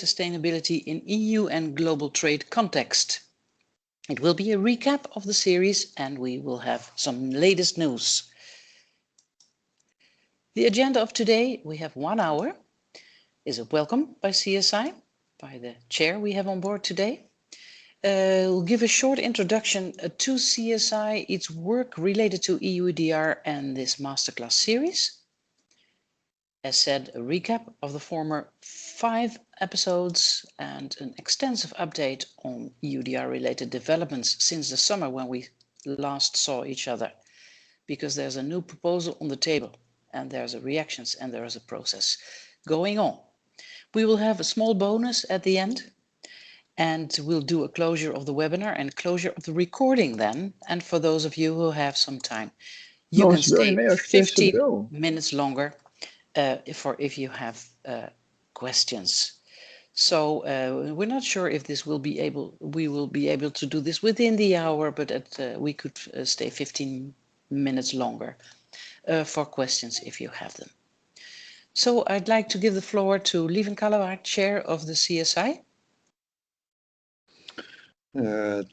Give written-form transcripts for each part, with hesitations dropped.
sustainability in EU and global trade context. It will be a recap of the series and we will have some latest news. The agenda of today, we have 1 hour, is a welcome by CSI, by the chair we have on board today. We'll give a short introduction to CSI, its work related to EUDR and this masterclass series. As said, a recap of the former 5 episodes and an extensive update on EUDR related developments since the summer when we last saw each other. Because there's a new proposal on the table and there's a reactions and there is a process going on. We will have a small bonus at the end and we'll do a closure of the webinar and closure of the recording then. And for those of you who have some time, you can stay 15 minutes longer if you have questions. So we're not sure if we will be able to do this within the hour, but we could stay 15 minutes longer for questions if you have them. So I'd like to give the floor to Lieven Kallewaert, Chair of the CSI.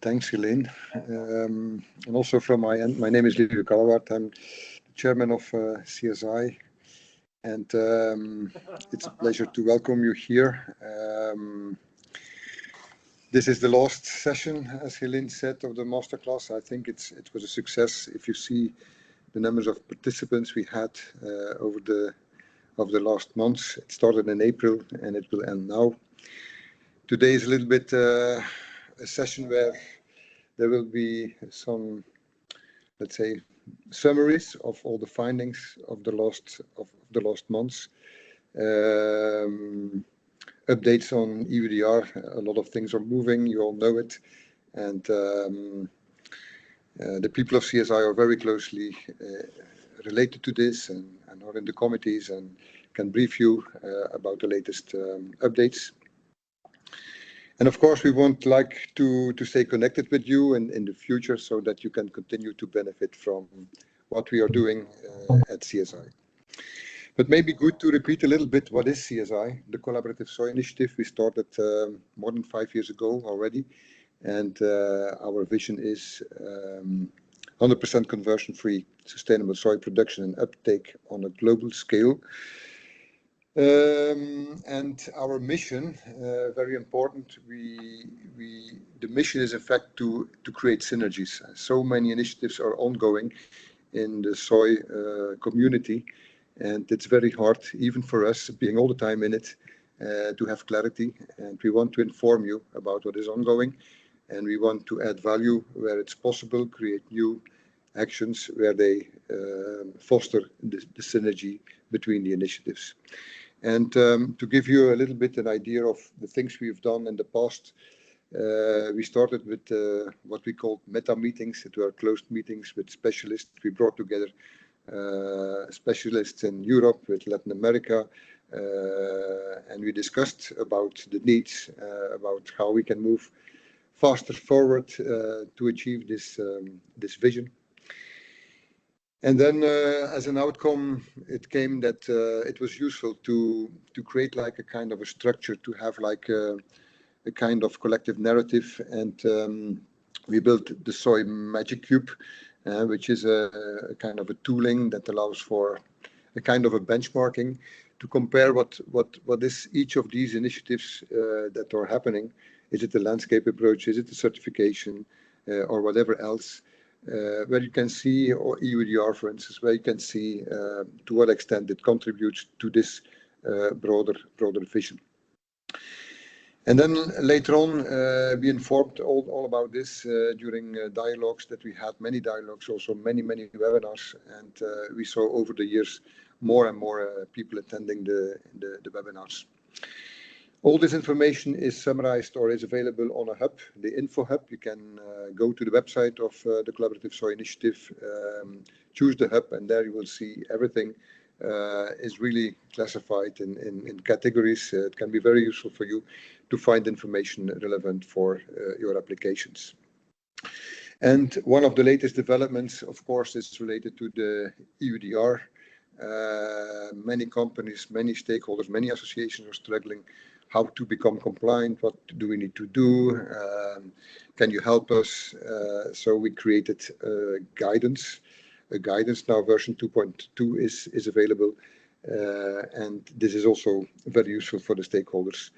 Thanks, Helene. And also from my end, my name is Lieven Kallewaert. I'm Chairman of CSI. And it's a pleasure to welcome you here. This is the last session, as Helene said, of the masterclass. I think it was a success. If you see the numbers of participants we had over the last months, it started in April and it will end now. Today is a little bit a session where there will be some, let's say, summaries of all the findings of the last months, updates on EUDR. A lot of things are moving, you all know it, and the people of CSI are very closely related to this and are in the committees and can brief you about the latest updates. And of course, we would like to stay connected with you in the future so that you can continue to benefit from what we are doing at CSI. But maybe good to repeat a little bit what is CSI, the Collaborative Soy Initiative. We started more than 5 years ago already, and our vision is 100% conversion-free sustainable soy production and uptake on a global scale. And our mission, very important, the mission is in fact to create synergies. So many initiatives are ongoing in the soy community, and it's very hard, even for us, being all the time in it, to have clarity. And we want to inform you about what is ongoing, and we want to add value where it's possible, create new actions where they foster the synergy between the initiatives. And to give you a little bit an idea of the things we've done in the past, we started with what we called meta meetings. It were closed meetings with specialists. We brought together specialists in Europe, with Latin America, and we discussed about the needs, about how we can move faster forward to achieve this vision. And then as an outcome, it came that it was useful to create like a kind of a structure, to have like a kind of collective narrative. And we built the Soy Magic Cube, which is a kind of a tooling that allows for a kind of a benchmarking to compare what is each of these initiatives that are happening. Is it the landscape approach? Is it the certification or whatever else? Where you can see, or EUDR, for instance, where you can see to what extent it contributes to this broader vision. And then later on, we informed all about this during dialogues that we had, many dialogues, also many webinars, and we saw over the years more and more people attending the webinars. All this information is summarized or is available on a hub, the info hub. You can go to the website of the Collaborative Soy Initiative, choose the hub, and there you will see everything is really classified in categories. It can be very useful for you to find information relevant for your applications. And one of the latest developments, of course, is related to the EUDR. Many companies, many stakeholders, many associations are struggling how to become compliant, what do we need to do, can you help us? So we created a guidance now. Version 2.2 is available, and this is also very useful for the stakeholders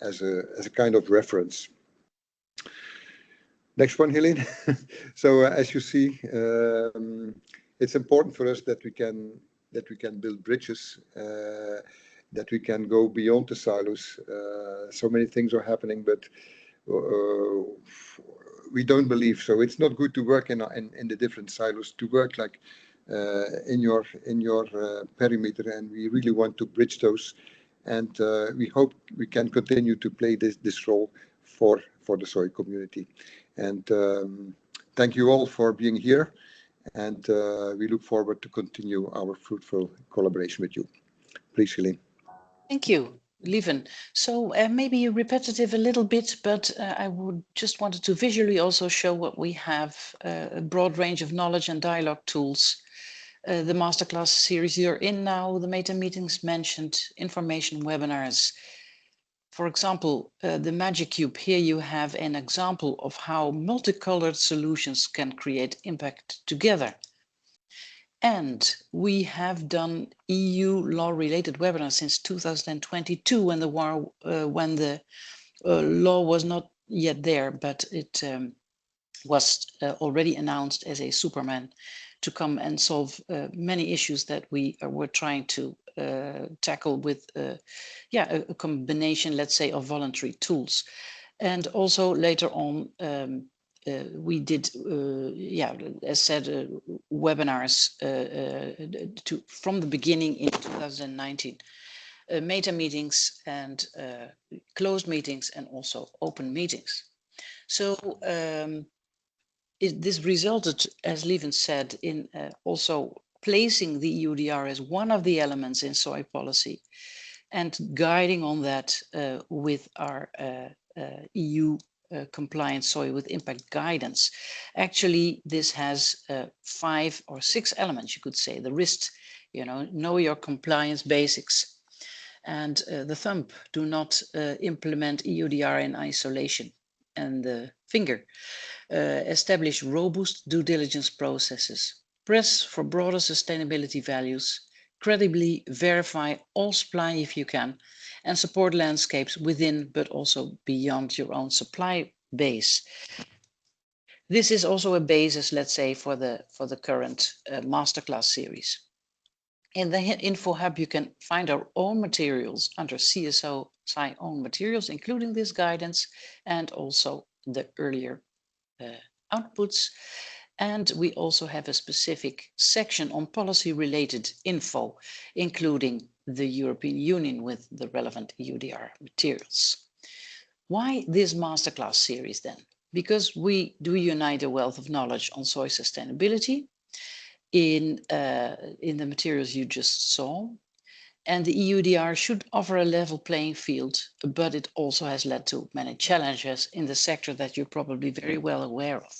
as a kind of reference. Next one, Helene. So as you see, it's important for us that we can build bridges, that we can go beyond the silos. So many things are happening, but we don't believe so. It's not good to work in the different silos, to work like in your perimeter, and we really want to bridge those. And we hope we can continue to play this role for the soy community. And thank you all for being here, and we look forward to continue our fruitful collaboration with you. Please, Helene. Thank you, Lieven. So maybe repetitive a little bit, but I would just wanted to visually also show what we have, a broad range of knowledge and dialogue tools. The masterclass series you're in now, the meta meetings mentioned, information webinars. For example, the Magic Cube, here you have an example of how multicolored solutions can create impact together. And we have done EU law related webinars since 2022 when the law was not yet there, but it was already announced as a Superman to come and solve many issues that we were trying to tackle with a combination, let's say, of voluntary tools. And also later on, we did, as said, webinars from the beginning in 2019, meta meetings and closed meetings and also open meetings. So this resulted, as Lieven said, in also placing the EUDR as one of the elements in soy policy and guiding on that with our EU compliant soy with impact guidance. Actually, this has 5 or 6 elements, you could say. The wrist, know your compliance basics. And the thumb, do not implement EUDR in isolation. And the finger, establish robust due diligence processes. Press for broader sustainability values. Credibly verify all supply if you can, and support landscapes within but also beyond your own supply base. This is also a basis, let's say, for the current masterclass series. In the Info Hub, you can find our own materials under CSI own materials, including this guidance and also the earlier outputs. And we also have a specific section on policy-related info, including the European Union with the relevant EUDR materials. Why this masterclass series then? Because we do unite a wealth of knowledge on soy sustainability in the materials you just saw. And the EUDR should offer a level playing field, but it also has led to many challenges in the sector that you're probably very well aware of.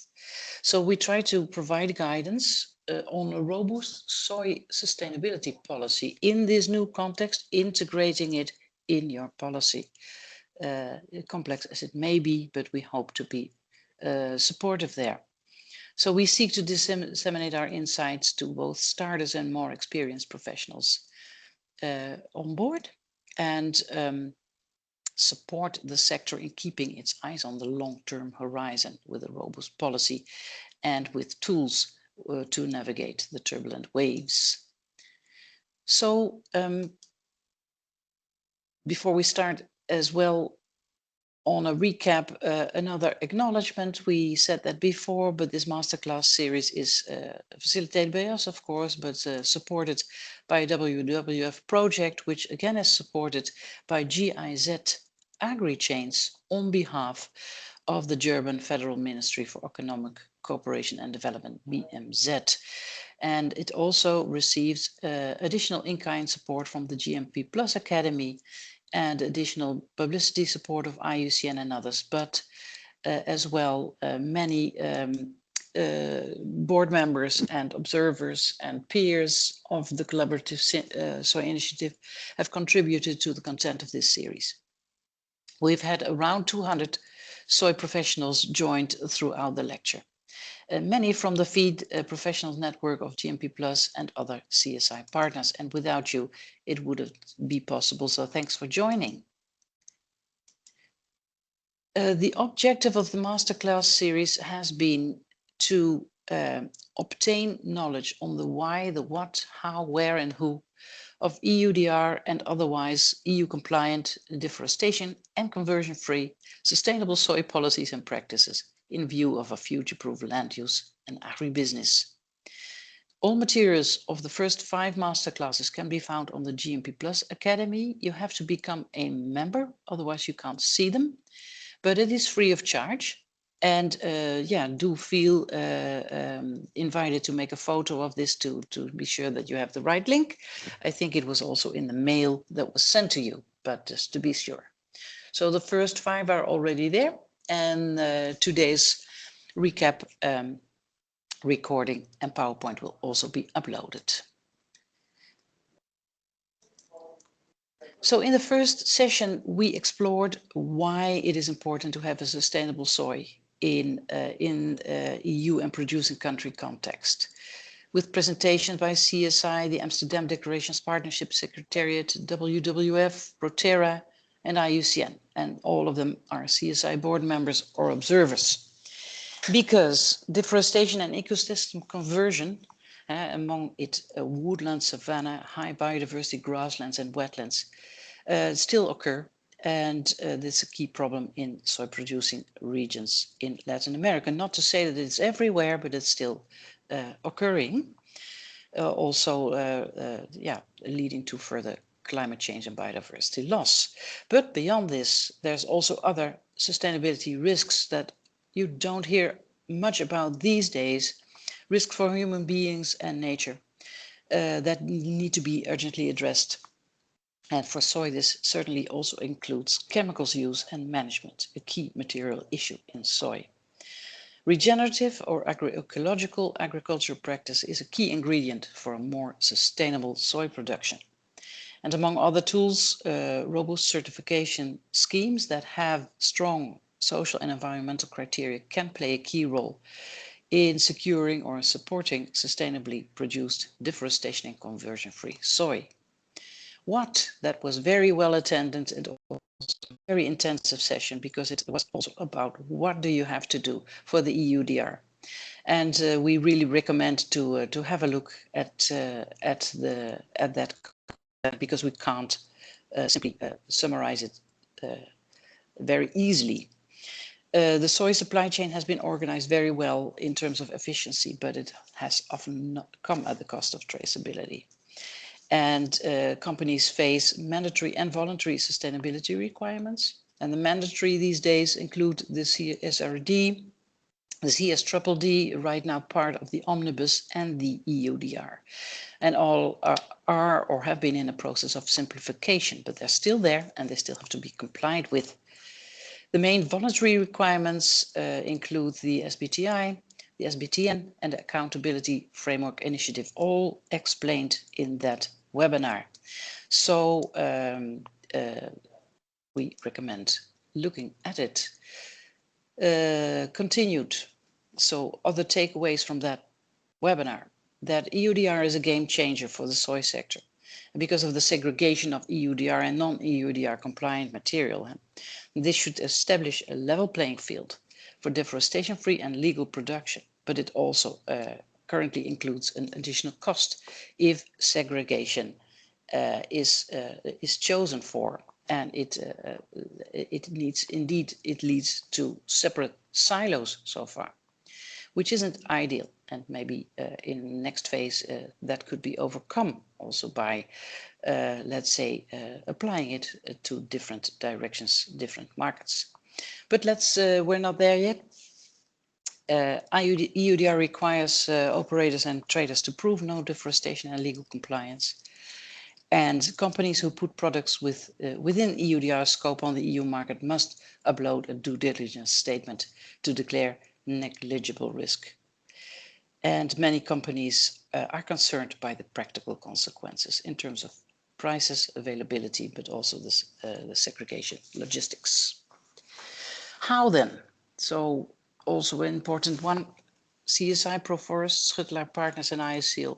So we try to provide guidance on a robust soy sustainability policy in this new context, integrating it in your policy. Complex as it may be, but we hope to be supportive there. So we seek to disseminate our insights to both starters and more experienced professionals on board, and support the sector in keeping its eyes on the long-term horizon with a robust policy and with tools to navigate the turbulent waves. So before we start as well, on a recap, another acknowledgement. We said that before, but this masterclass series is facilitated by us, of course, but supported by a WWF project, which again is supported by GIZ AgriChains on behalf of the German Federal Ministry for Economic Cooperation and Development, BMZ. And it also receives additional in-kind support from the GMP Plus Academy and additional publicity support of IUCN and others, but as well many board members and observers and peers of the Collaborative Soy Initiative have contributed to the content of this series. We've had around 200 soy professionals joined throughout the lecture. Many from the Feed Professionals Network of GMP Plus and other CSI partners. And without you, it wouldn't be possible. So thanks for joining. The objective of the Masterclass series has been to obtain knowledge on the why, the what, how, where, and who of EUDR and otherwise EU-compliant deforestation and conversion-free sustainable soy policies and practices in view of a future-proof land use and agribusiness. All materials of the first 5 masterclasses can be found on the GMP Plus Academy. You have to become a member, otherwise you can't see them, but it is free of charge. And yeah, do feel invited to make a photo of this to be sure that you have the right link. I think it was also in the mail that was sent to you, but just to be sure. So the first 5 are already there, and today's recap recording and PowerPoint will also be uploaded. So in the first session, we explored why it is important to have a sustainable soy in EU and producing country context, with presentations by CSI, the Amsterdam Declarations Partnership Secretariat, WWF, Proterra, and IUCN, and all of them are CSI board members or observers. Because deforestation and ecosystem conversion, among it woodland, savanna, high biodiversity grasslands and wetlands, still occur. And this is a key problem in soy producing regions in Latin America. Not to say that it's everywhere, but it's still occurring. Yeah, leading to further climate change and biodiversity loss. But beyond this, there's also other sustainability risks that you don't hear much about these days. Risks for human beings and nature that need to be urgently addressed. And for soy, this certainly also includes chemicals use and management, a key material issue in soy. Regenerative or agroecological agricultural practice is a key ingredient for a more sustainable soy production. And among other tools, robust certification schemes that have strong social and environmental criteria can play a key role in securing or supporting sustainably produced deforestation and conversion-free soy. That was very well attended and also a very intensive session, because it was also about what do you have to do for the EUDR. And we really recommend to have a look at that, because we can't simply summarize it very easily. The soy supply chain has been organized very well in terms of efficiency, but it has often not come at the cost of traceability. And companies face mandatory and voluntary sustainability requirements. And the mandatory these days include the CSRD, the CSDDD, right now part of the Omnibus, and the EUDR. And all are or have been in a process of simplification, but they're still there and they still have to be complied with. The main voluntary requirements include the SBTI, the SBTN, and the Accountability Framework Initiative, all explained in that webinar. So we recommend looking at it. Continued. So other takeaways from that webinar: that EUDR is a game changer for the soy sector because of the segregation of EUDR and non-EUDR compliant material. This should establish a level playing field for deforestation-free and legal production, but it also currently includes an additional cost if segregation is chosen for, and it leads to separate silos so far, which isn't ideal. And maybe in the next phase that could be overcome also by, let's say, applying it to different directions, different markets. But we're not there yet. EUDR requires operators and traders to prove no deforestation and legal compliance. And companies who put products within EUDR scope on the EU market must upload a due diligence statement to declare negligible risk. And many companies are concerned by the practical consequences in terms of prices, availability, but also the segregation logistics. How then? So also an important one, CSI, Proforest, Schuttelaar Partners and ISEAL.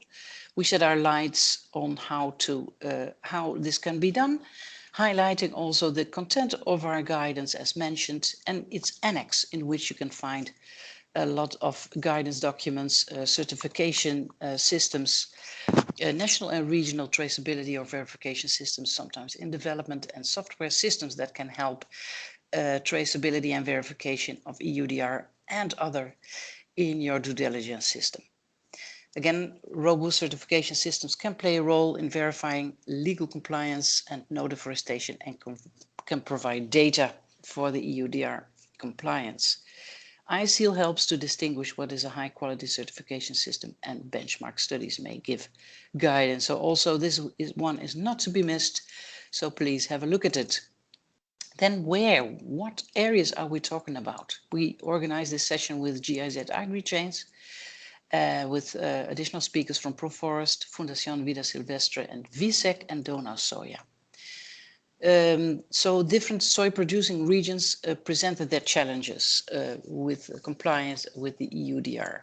We shed our lights on how this can be done, highlighting also the content of our guidance as mentioned and its annex in which you can find a lot of guidance documents, certification systems, national and regional traceability or verification systems, sometimes in development, and software systems that can help traceability and verification of EUDR and other in your due diligence system. Again, robust certification systems can play a role in verifying legal compliance and no deforestation and can provide data for the EUDR compliance. ISEAL helps to distinguish what is a high quality certification system, and benchmark studies may give guidance. So also this one is not to be missed. So please have a look at it. Then what areas are we talking about? We organized this session with GIZ AgriChains, with additional speakers from Proforest, Fundación Vida Silvestre, and VSEC and Donau Soya. So different soy producing regions presented their challenges with compliance with the EUDR.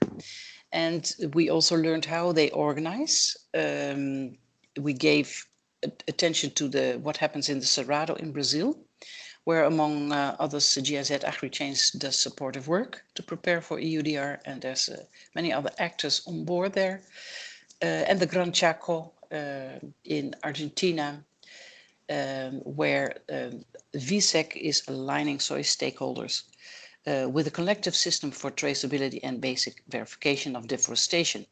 And we also learned how they organize. We gave attention to what happens in the Cerrado in Brazil, where among others, GIZ AgriChains does supportive work to prepare for EUDR, and there's many other actors on board there. And the Gran Chaco in Argentina, where VSEC is aligning soy stakeholders with a collective system for traceability and basic verification of deforestation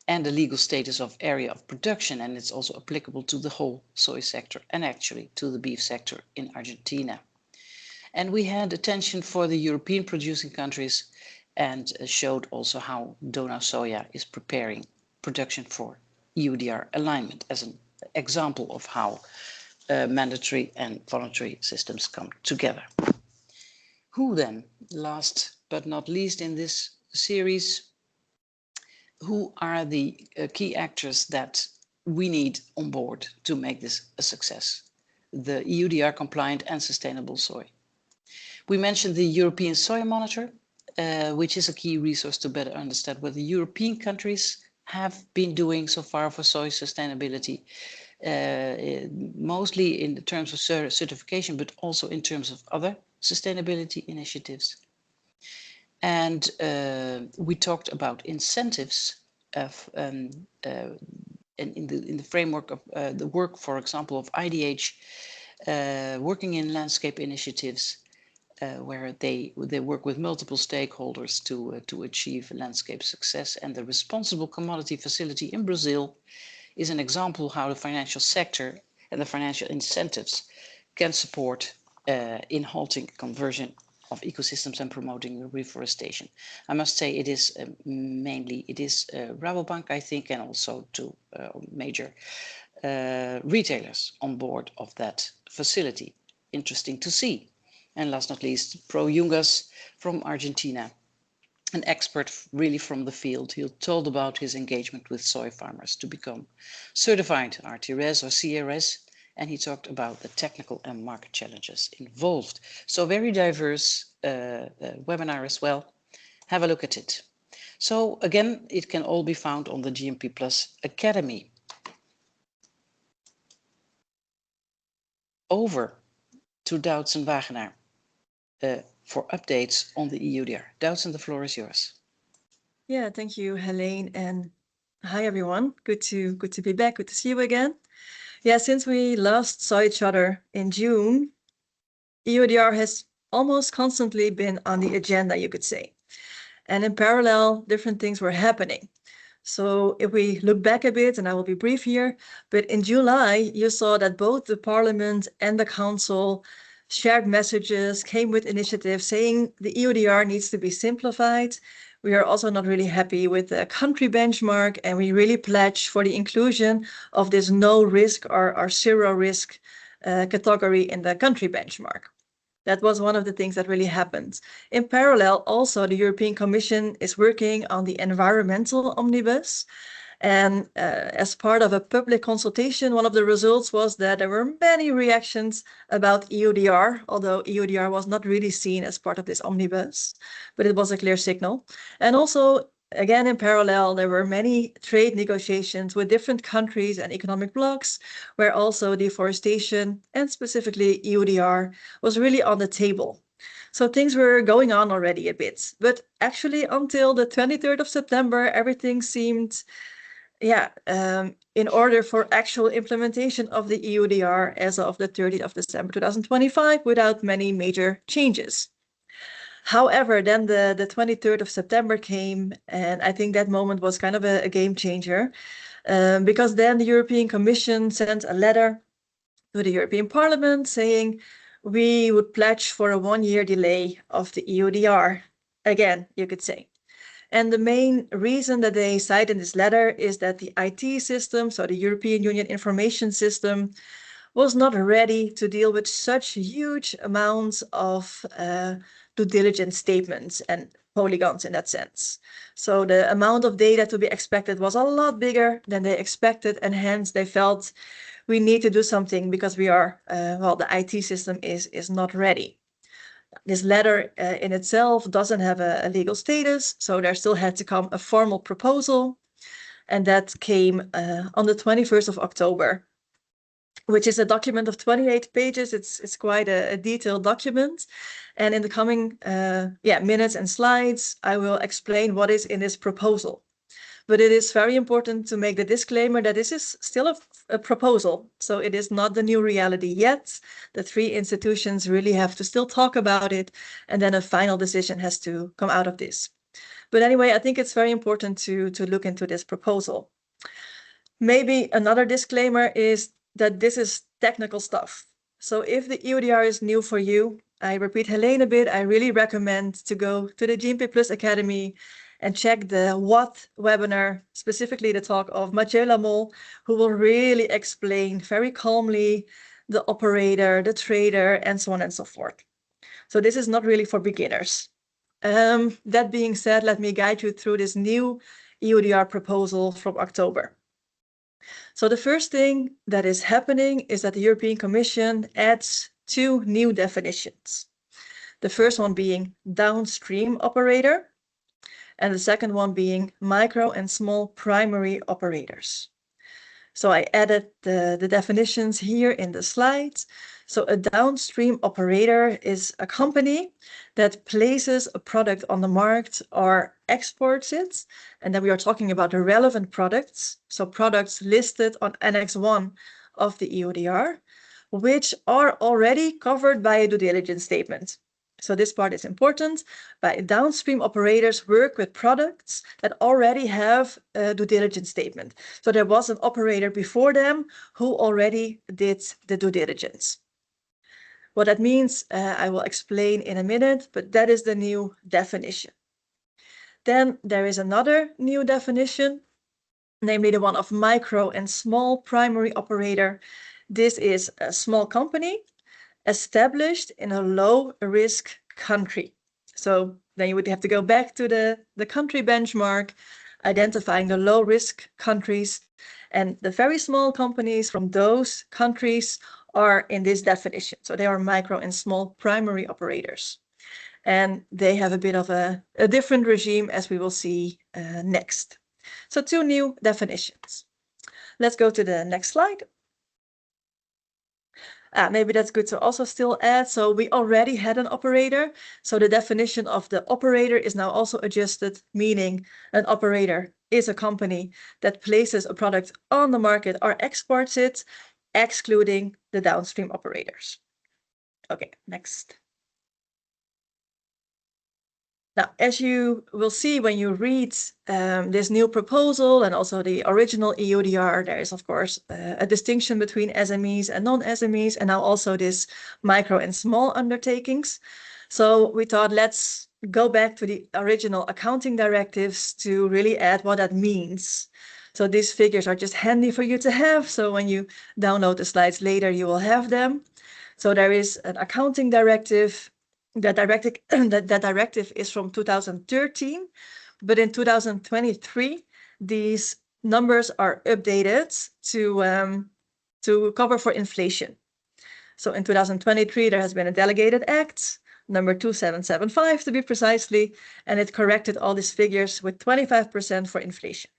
and the legal status of area of production, and it's also applicable to the whole soy sector and actually to the beef sector in Argentina. And we had attention for the European producing countries and showed also how Donau Soya is preparing production for EUDR alignment as an example of how mandatory and voluntary systems come together. Who then, last but not least in this series, who are the key actors that we need on board to make this a success? The EUDR compliant and sustainable soy. We mentioned the European Soy Monitor, which is a key resource to better understand what the European countries have been doing so far for soy sustainability, mostly in the terms of certification, but also in terms of other sustainability initiatives. And we talked about incentives and in the framework of the work, for example, of IDH, working in landscape initiatives, where they work with multiple stakeholders to achieve landscape success. And the Responsible Commodity Facility in Brazil is an example how the financial sector and the financial incentives can support in halting conversion of ecosystems and promoting reforestation. I must say it is mainly Rabobank, I think, and also to major retailers on board of that facility. Interesting to see. And last but not least, Pro Jungas from Argentina, an expert really from the field. He told about his engagement with soy farmers to become certified RTRS or CRS, and he talked about the technical and market challenges involved. So very diverse webinar as well. Have a look at it. So again, it can all be found on the GMP Plus Academy. Over to Doutzen Wagenaar for updates on the EUDR. Doutzen, the floor is yours. Yeah, thank you, Helene, and hi everyone. Good to be back. Good to see you again. Yeah, since we last saw each other in June, EUDR has almost constantly been on the agenda, you could say. And in parallel, different things were happening. So if we look back a bit, and I will be brief here, but in July, you saw that both the Parliament and the Council shared messages, came with initiatives saying the EUDR needs to be simplified. We are also not really happy with the country benchmark, and we really pledge for the inclusion of this no risk or zero risk category in the country benchmark. That was one of the things that really happened. In parallel, also, the European Commission is working on the environmental omnibus. And as part of a public consultation, one of the results was that there were many reactions about EUDR, although EUDR was not really seen as part of this omnibus, but it was a clear signal. And also, again, in parallel, there were many trade negotiations with different countries and economic blocs, where also deforestation and specifically EUDR was really on the table. So things were going on already a bit, but actually until the 23rd of September, everything seemed in order for actual implementation of the EUDR as of the 30th of December 2025 without many major changes. However, then the 23rd of September came, and I think that moment was kind of a game changer, because then the European Commission sent a letter to the European Parliament saying we would pledge for a 1-year delay of the EUDR. Again, you could say. And the main reason that they cite in this letter is that the IT system, so the European Union Information System, was not ready to deal with such huge amounts of due diligence statements and polygons in that sense. So the amount of data to be expected was a lot bigger than they expected, and hence they felt we need to do something because we are, the IT system is not ready. This letter in itself doesn't have a legal status, so there still had to come a formal proposal, and that came on the 21st of October, which is a document of 28 pages. It's quite a detailed document, and in the coming minutes and slides, I will explain what is in this proposal. But it is very important to make the disclaimer that this is still a proposal, so it is not the new reality yet. The 3 institutions really have to still talk about it, and then a final decision has to come out of this. But anyway, I think it's very important to look into this proposal. Maybe another disclaimer is that this is technical stuff. So if the EUDR is new for you, I repeat Helene a bit, I really recommend to go to the GMP Plus Academy and check the What webinar, specifically the talk of Mathieu Lamol, who will really explain very calmly the operator, the trader, and so on and so forth. So this is not really for beginners. That being said, let me guide you through this new EUDR proposal from October. So the first thing that is happening is that the European Commission adds 2 new definitions. The first one being downstream operator, and the second one being micro and small primary operators. So I added the definitions here in the slides. So a downstream operator is a company that places a product on the market or exports it. And then we are talking about the relevant products. So products listed on Annex 1 of the EUDR, which are already covered by a due diligence statement. So this part is important. But downstream operators work with products that already have a due diligence statement. So there was an operator before them who already did the due diligence. What that means, I will explain in a minute, but that is the new definition. Then there is another new definition, namely the one of micro and small primary operator. This is a small company established in a low-risk country. So then you would have to go back to the country benchmark, identifying the low-risk countries, and the very small companies from those countries are in this definition. So they are micro and small primary operators. And they have a bit of a different regime, as we will see next. So 2 new definitions. Let's go to the next slide. Maybe that's good to also still add. So we already had an operator. So the definition of the operator is now also adjusted, meaning an operator is a company that places a product on the market or exports it, excluding the downstream operators. Okay, next. Now, as you will see when you read this new proposal and also the original EUDR, there is, of course, a distinction between SMEs and non-SMEs, and now also this micro and small undertakings. So we thought, let's go back to the original accounting directives to really add what that means. So these figures are just handy for you to have. So when you download the slides later, you will have them. So there is an accounting directive. That directive is from 2013, but in 2023, these numbers are updated to cover for inflation. So in 2023, there has been a delegated act, number 2775 to be precisely, and it corrected all these figures with 25% for inflation.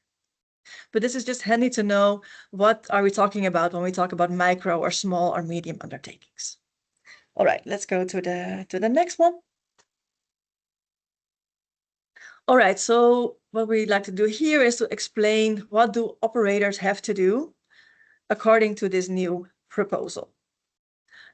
But this is just handy to know what are we talking about when we talk about micro or small or medium undertakings. All right, let's go to the next one. All right, so what we'd like to do here is to explain what do operators have to do according to this new proposal.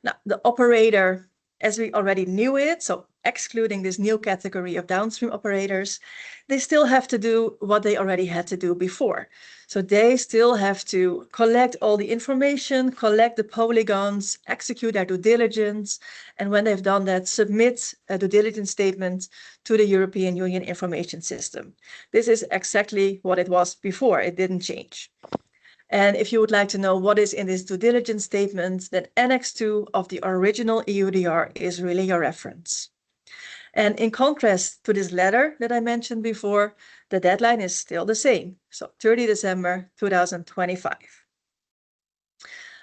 Now, the operator, as we already knew it, so excluding this new category of downstream operators, they still have to do what they already had to do before. So they still have to collect all the information, collect the polygons, execute their due diligence, and when they've done that, submit a due diligence statement to the European Union Information System. This is exactly what it was before. It didn't change. And if you would like to know what is in this due diligence statement, then Annex 2 of the original EUDR is really your reference. And in contrast to this letter that I mentioned before, the deadline is still the same. So 30 December 2025.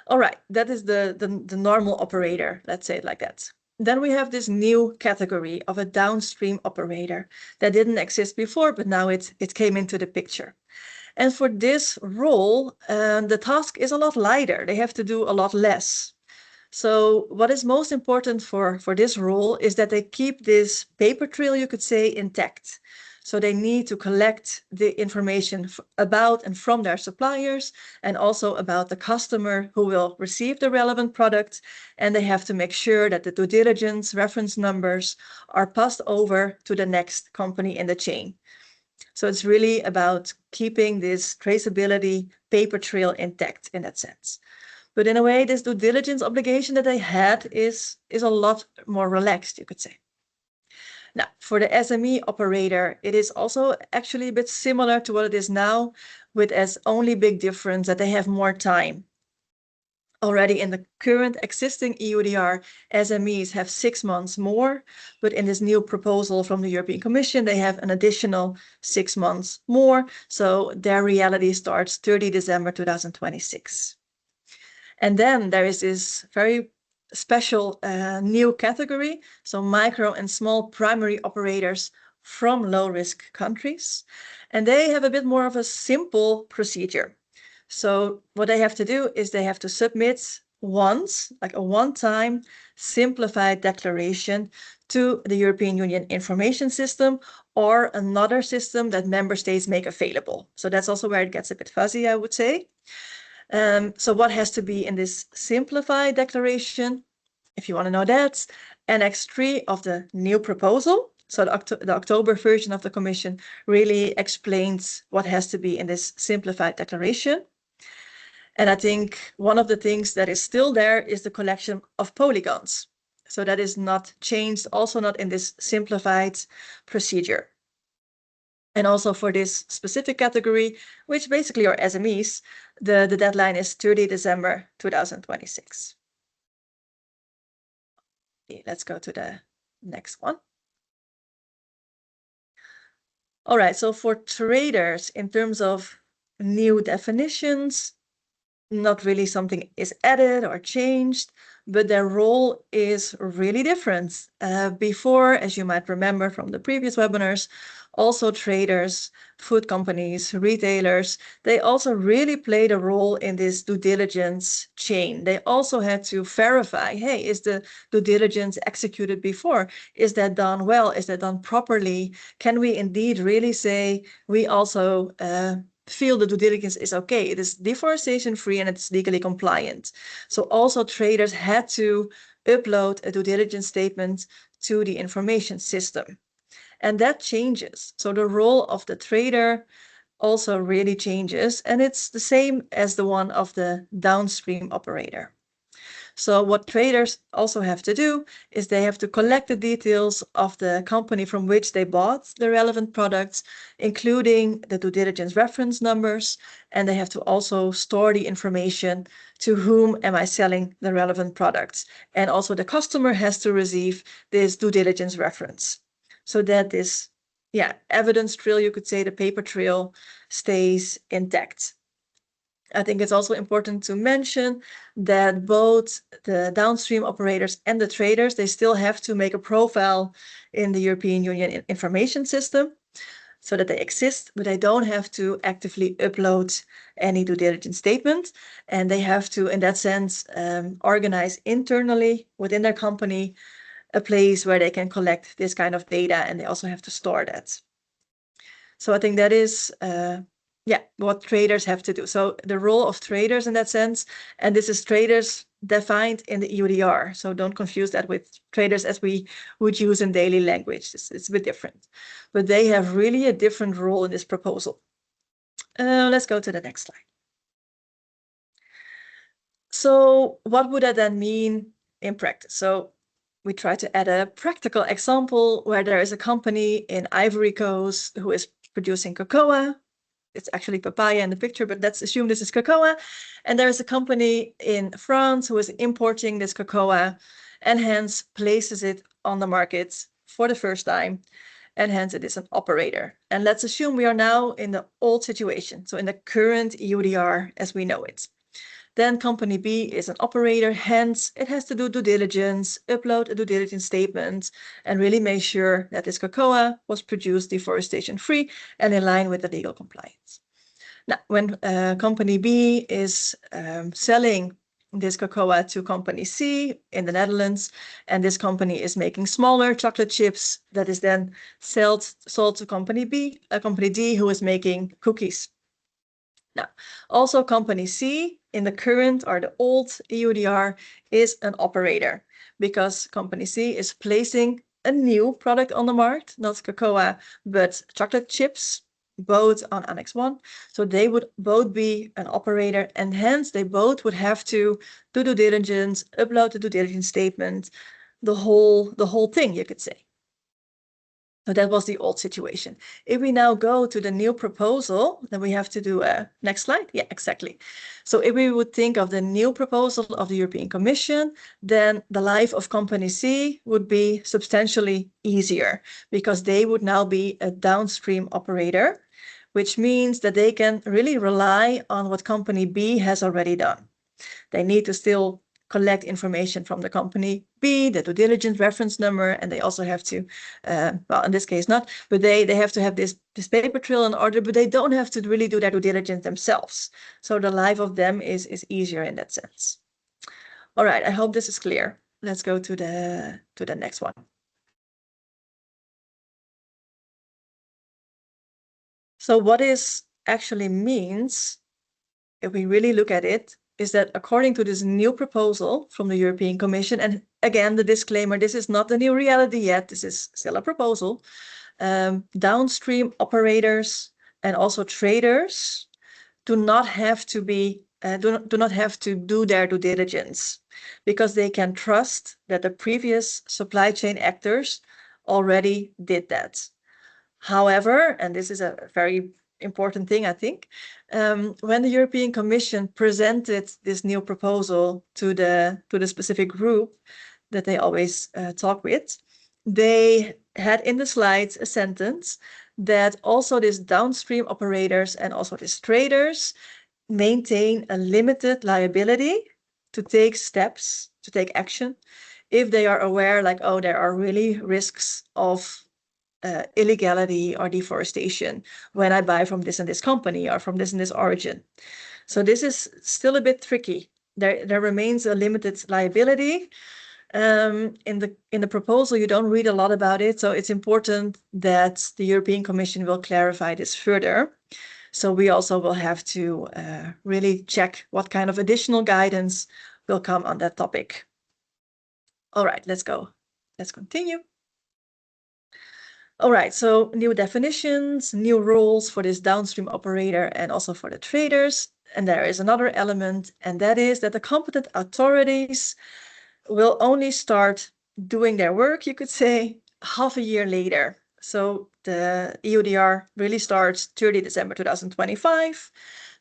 All right, that is the normal operator, let's say it like that. Then we have this new category of a downstream operator that didn't exist before, but now it came into the picture. And for this role, the task is a lot lighter. They have to do a lot less. So what is most important for this role is that they keep this paper trail, you could say, intact. So they need to collect the information about and from their suppliers and also about the customer who will receive the relevant product. And they have to make sure that the due diligence reference numbers are passed over to the next company in the chain. So it's really about keeping this traceability paper trail intact in that sense. But in a way, this due diligence obligation that they had is a lot more relaxed, you could say. Now, for the SME operator, it is also actually a bit similar to what it is now, with as only big difference that they have more time. Already in the current existing EUDR, SMEs have 6 months more, but in this new proposal from the European Commission, they have an additional 6 months more. So their reality starts 30 December 2026. And then there is this very special new category, so micro and small primary operators from low-risk countries. And they have a bit more of a simple procedure. So what they have to do is they have to submit once, like a one-time simplified declaration to the European Union Information System or another system that member states make available. So that's also where it gets a bit fuzzy, I would say. So what has to be in this simplified declaration? If you want to know that, Annex 3 of the new proposal. So the October version of the Commission really explains what has to be in this simplified declaration. And I think one of the things that is still there is the collection of polygons. So that is not changed, also not in this simplified procedure. And also for this specific category, which basically are SMEs, the deadline is 30 December 2026. Okay, let's go to the next one. All right, so for traders, in terms of new definitions, not really something is added or changed, but their role is really different. Before, as you might remember from the previous webinars, also traders, food companies, retailers, they also really played a role in this due diligence chain. They also had to verify, hey, is the due diligence executed before? Is that done well? Is that done properly? Can we indeed really say we also feel the due diligence is okay, it is deforestation free and it's legally compliant. So also traders had to upload a due diligence statement to the information system. And that changes. So the role of the trader also really changes, and it's the same as the one of the downstream operator. So what traders also have to do is they have to collect the details of the company from which they bought the relevant products, including the due diligence reference numbers, and they have to also store the information to whom am I selling the relevant products. And also the customer has to receive this due diligence reference so that this evidence trail, you could say the paper trail, stays intact. I think it's also important to mention that both the downstream operators and the traders, they still have to make a profile in the European Union information system so that they exist, but they don't have to actively upload any due diligence statement. And they have to, in that sense, organize internally within their company a place where they can collect this kind of data, and they also have to store that. So I think that is what traders have to do. So the role of traders in that sense, and this is traders defined in the EUDR. So don't confuse that with traders as we would use in daily language. It's a bit different, but they have really a different role in this proposal. Let's go to the next slide. So what would that then mean in practice? So we try to add a practical example where there is a company in Ivory Coast who is producing cocoa. It's actually papaya in the picture, but let's assume this is cocoa. And there is a company in France who is importing this cocoa and hence places it on the market for the first time. And hence it is an operator. And let's assume we are now in the old situation, so in the current EUDR as we know it. Then company B is an operator, hence it has to do due diligence, upload a due diligence statement, and really make sure that this cocoa was produced deforestation-free and in line with the legal compliance. Now, when company B is selling this cocoa to company C in the Netherlands, and this company is making smaller chocolate chips that is then sold to company D, who is making cookies. Now, also company C in the current or the old EUDR is an operator because company C is placing a new product on the market, not cocoa, but chocolate chips, both on Annex 1. So they would both be an operator, and hence they both would have to do due diligence, upload the due diligence statement, the whole thing, you could say. So that was the old situation. If we now go to the new proposal, then we have to do a next slide. Yeah, exactly. So if we would think of the new proposal of the European Commission, then the life of company C would be substantially easier because they would now be a downstream operator, which means that they can really rely on what company B has already done. They need to still collect information from the company B, the due diligence reference number, and they also have to, well, in this case not, but they have to have this paper trail in order, but they don't have to really do their due diligence themselves. So the life of them is easier in that sense. All right, I hope this is clear. Let's go to the next one. So what this actually means, if we really look at it, is that according to this new proposal from the European Commission, and again, the disclaimer, this is not the new reality yet, this is still a proposal, downstream operators and also traders do not have to be, do not have to do their due diligence because they can trust that the previous supply chain actors already did that. However, and this is a very important thing, I think, when the European Commission presented this new proposal to the specific group that they always talk with, they had in the slides a sentence that also these downstream operators and also these traders maintain a limited liability to take steps, to take action, if they are aware, like, oh, there are really risks of illegality or deforestation when I buy from this and this company or from this and this origin. So this is still a bit tricky. There remains a limited liability. In the proposal, you don't read a lot about it, so it's important that the European Commission will clarify this further. So we also will have to really check what kind of additional guidance will come on that topic. All right, let's go. Let's continue. All right, so new definitions, new rules for this downstream operator and also for the traders. And there is another element, and that is that the competent authorities will only start doing their work, you could say, half a year later. So the EUDR really starts 30 December 2025.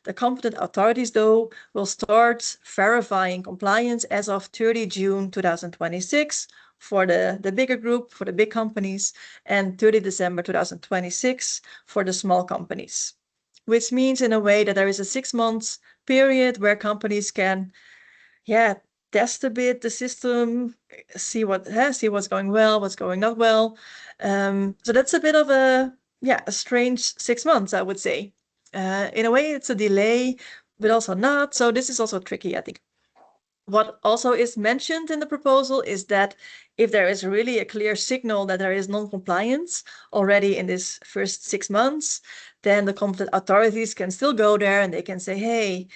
The competent authorities, though, will start verifying compliance as of 30 June 2026 for the bigger group, for the big companies, and 30 December 2026 for the small companies. Which means in a way that there is a 6 months period where companies can, test a bit the system, see what's going well, what's going not well. So that's a bit of a strange 6 months, I would say. In a way, it's a delay, but also not. So this is also tricky, I think. What also is mentioned in the proposal is that if there is really a clear signal that there is non-compliance already in this first 6 months, then the competent authorities can still go there and they can say, hey,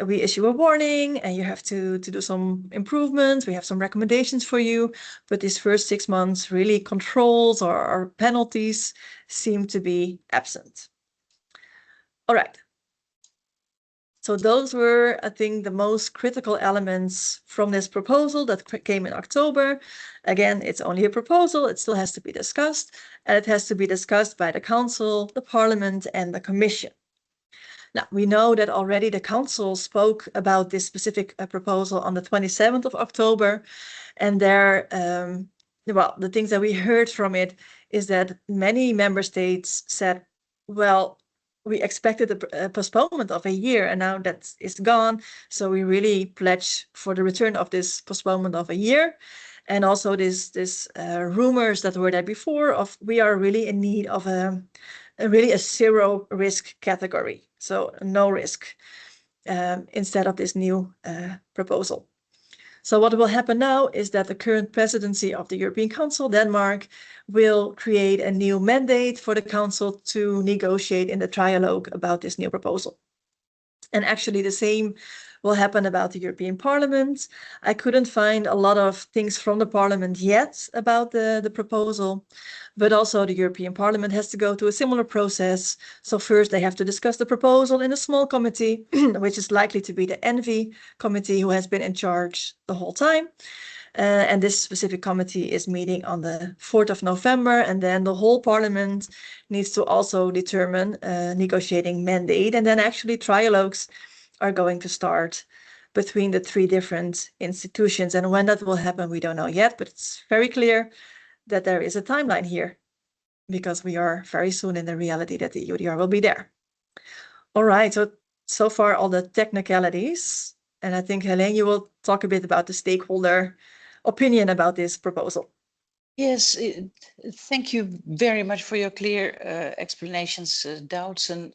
we issue a warning and you have to do some improvements. We have some recommendations for you. But these first 6 months, really controls or penalties seem to be absent. All right. So those were, I think, the most critical elements from this proposal that came in October. Again, it's only a proposal. It still has to be discussed, and it has to be discussed by the Council, the Parliament, and the Commission. Now, we know that already the Council spoke about this specific proposal on the 27th of October, and there, the things that we heard from it is that many member states said, well, we expected a postponement of a year, and now that is gone. So we really pledge for the return of this postponement of a year. And also this rumors that were there before of we are really in need of a zero risk category. So no risk instead of this new proposal. So what will happen now is that the current presidency of the European Council, Denmark, will create a new mandate for the Council to negotiate in the trialogue about this new proposal. And actually the same will happen about the European Parliament. I couldn't find a lot of things from the Parliament yet about the proposal, but also the European Parliament has to go through a similar process. So first they have to discuss the proposal in a small committee, which is likely to be the ENVI committee, who has been in charge the whole time. And this specific committee is meeting on the 4th of November, and then the whole Parliament needs to also determine a negotiating mandate, and then actually trialogues are going to start between the 3 different institutions. And when that will happen, we don't know yet, but it's very clear that there is a timeline here because we are very soon in the reality that the EUDR will be there. All right, so far all the technicalities, and I think Helene, you will talk a bit about the stakeholder opinion about this proposal. Yes, thank you very much for your clear explanations, doubts, and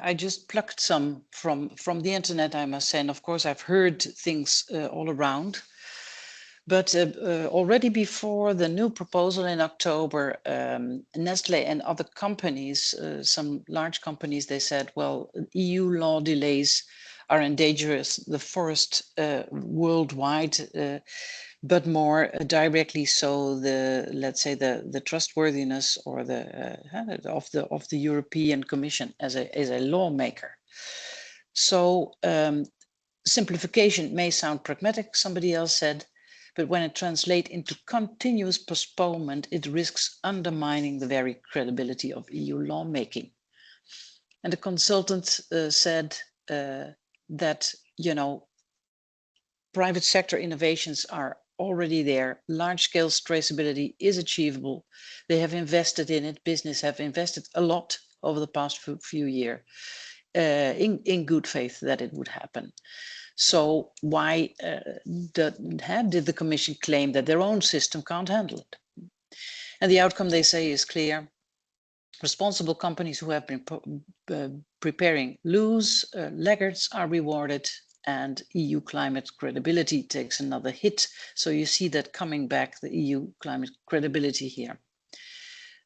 I just plucked some from the internet, I must say, and of course I've heard things all around. But already before the new proposal in October, Nestle and other companies, some large companies, they said, well, EU law delays are endangers the forest worldwide, but more directly so let's say the trustworthiness or of the European Commission as a lawmaker. So simplification may sound pragmatic, somebody else said, but when it translates into continuous postponement, it risks undermining the very credibility of EU lawmaking. And the consultant said that, private sector innovations are already there. Large-scale traceability is achievable. They have invested in it. Business have invested a lot over the past few years in good faith that it would happen. So why did the Commission claim that their own system can't handle it? And the outcome, they say, is clear. Responsible companies who have been preparing loose laggards are rewarded, and EU climate credibility takes another hit. So you see that coming back, the EU climate credibility here.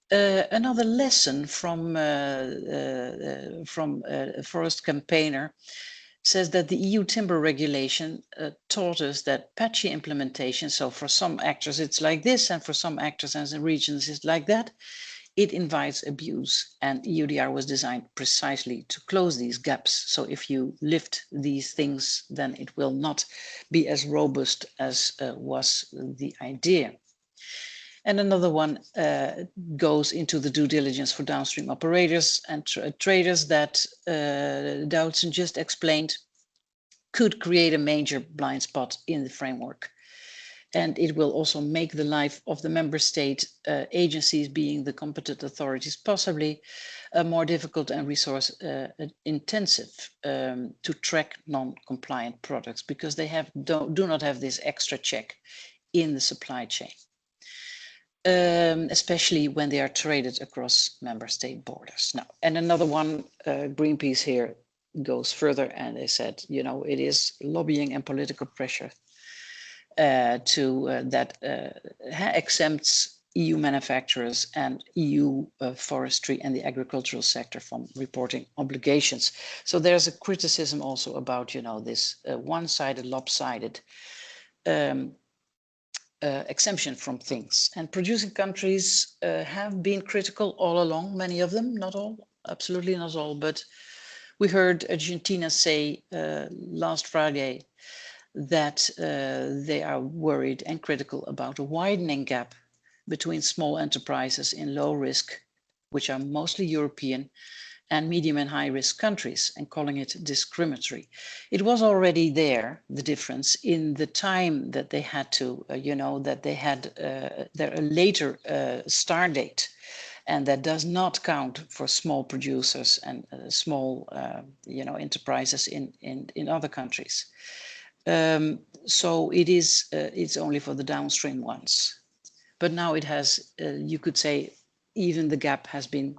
Another lesson from a forest campaigner says that the EU timber regulation taught us that patchy implementation, so for some actors it's like this, and for some actors and regions it's like that, it invites abuse, and EUDR was designed precisely to close these gaps. So if you lift these things, then it will not be as robust as was the idea. And another one goes into the due diligence for downstream operators and traders that Doutzen just explained could create a major blind spot in the framework. And it will also make the life of the member state agencies, being the competent authorities, possibly more difficult and resource intensive to track non-compliant products, because they do not have this extra check in the supply chain, especially when they are traded across member state borders. Now, and another one, Greenpeace here goes further, and they said, you know, it is lobbying and political pressure that exempts EU manufacturers and EU forestry and the agricultural sector from reporting obligations. So there's a criticism also about, you know, this one-sided, lopsided exemption from things. And producing countries have been critical all along, many of them, not all, absolutely not all, but we heard Argentina say last Friday that they are worried and critical about a widening gap between small enterprises in low risk, which are mostly European, and medium and high risk countries, and calling it discriminatory. It was already there, the difference, in the time that they had to, you know, that they had their later start date. And that does not count for small producers and small, you know, enterprises in other countries. So it is, it's only for the downstream ones. But now it has, you could say, even the gap has been,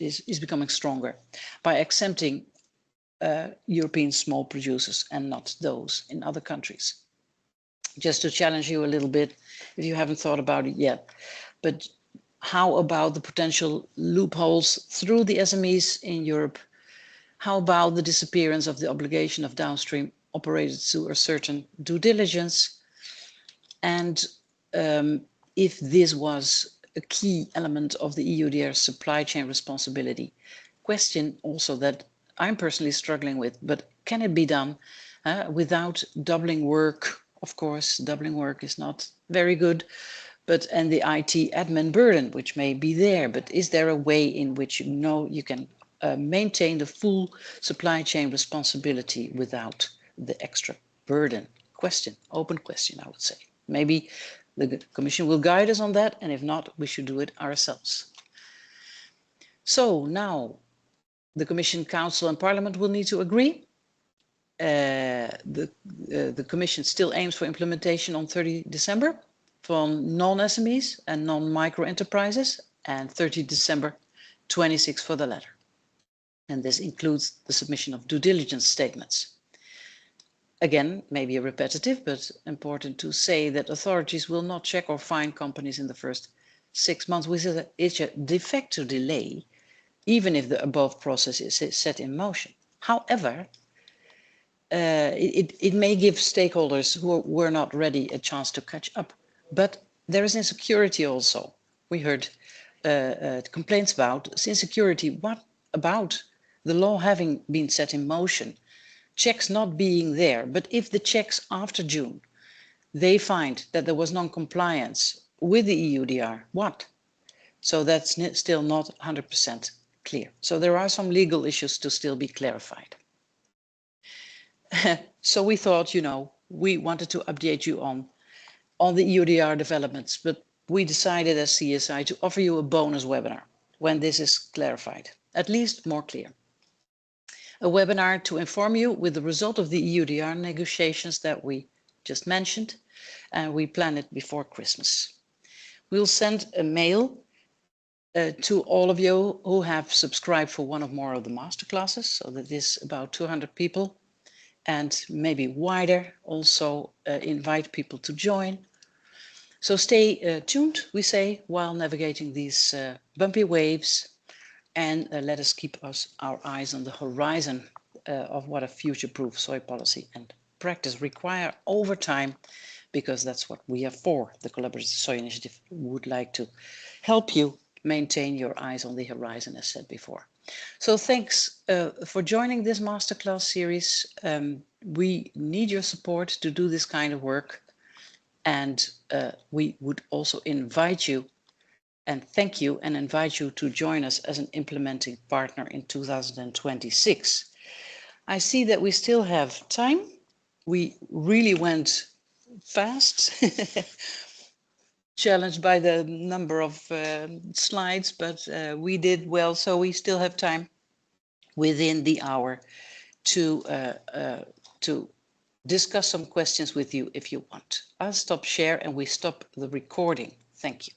is becoming stronger by exempting European small producers and not those in other countries. Just to challenge you a little bit, if you haven't thought about it yet, but how about the potential loopholes through the SMEs in Europe? How about the disappearance of the obligation of downstream operators to a certain due diligence? And if this was a key element of the EUDR supply chain responsibility, question also that I'm personally struggling with, but can it be done without doubling work? Of course, doubling work is not very good, but and the IT admin burden, which may be there, but is there a way in which you know you can maintain the full supply chain responsibility without the extra burden? Question, open question, I would say. Maybe the Commission will guide us on that, and if not, we should do it ourselves. So now the Commission, Council and Parliament will need to agree. The Commission still aims for implementation on 30 December from non-SMEs and non-micro enterprises, and 30 December 26 for the latter. And this includes the submission of due diligence statements. Again, maybe repetitive, but important to say that authorities will not check or fine companies in the first 6 months, which is a de facto delay, even if the above process is set in motion. However, it may give stakeholders who were not ready a chance to catch up. But there is insecurity also. We heard complaints about insecurity. What about the law having been set in motion, checks not being there? But if the checks after June, they find that there was non-compliance with the EUDR, what? So that's still not 100% clear. So there are some legal issues to still be clarified. So we thought, you know, we wanted to update you on the EUDR developments, but we decided as CSI to offer you a bonus webinar when this is clarified, at least more clear. A webinar to inform you with the result of the EUDR negotiations that we just mentioned, and we plan it before Christmas. We'll send a mail to all of you who have subscribed for one or more of the masterclasses, so that is about 200 people, and maybe wider, also invite people to join. So stay tuned, we say, while navigating these bumpy waves, and let us keep our eyes on the horizon of what a future-proof soy policy and practice require over time, because that's what we are for. The Collaborative Soy Initiative would like to help you maintain your eyes on the horizon, as said before. So thanks for joining this masterclass series. We need your support to do this kind of work. And we would also invite you and thank you and invite you to join us as an implementing partner in 2026. I see that we still have time. We really went fast, challenged by the number of slides, but we did well, so we still have time within the hour to discuss some questions with you if you want. I'll stop share and we stop the recording. Thank you.